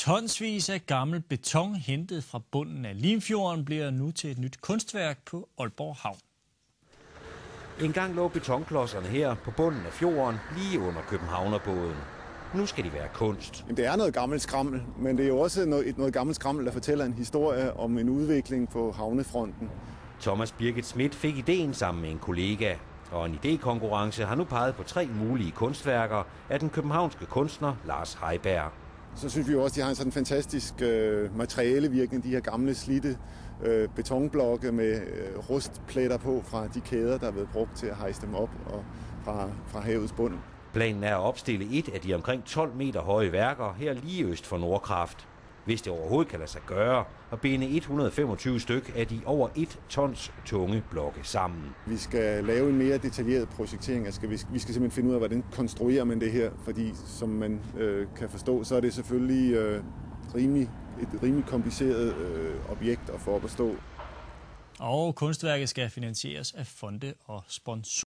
Tonsvis af gammel beton hentet fra bunden af Limfjorden bliver nu til et nyt kunstværk på Aalborg Havn. En gang lå betonklodserne her på bunden af fjorden, lige under københavnerbåden. Nu skal de være kunst. Det er noget gammelt skrammel, men det er jo også noget gammelt skrammel, der fortæller en historie om en udvikling på havnefronten. Thomas Birgit Schmidt fik ideen sammen med en kollega, og en idékonkurrence har nu peget på 3 mulige kunstværker af den københavnske kunstner Lars Heiberg. Så synes vi jo også, at de har en sådan fantastisk materialevirkning, de her gamle slidte betonblokke med rustpletter på fra de kæder, der er blevet brugt til at hejse dem op og fra havets bund. Planen er at opstille et af de omkring 12 meter høje værker her lige øst for Nordkraft. Hvis det overhovedet kan lade sig gøre, at binde 125 styk af de over 1 tons tunge blokke sammen. Vi skal lave en mere detaljeret projektering. Vi skal simpelthen finde ud af, hvordan konstruerer man det her, fordi som man kan forstå, så er det selvfølgelig et rimelig kompliceret objekt at få op at stå. Og kunstværket skal finansieres af fonde og sponsorer.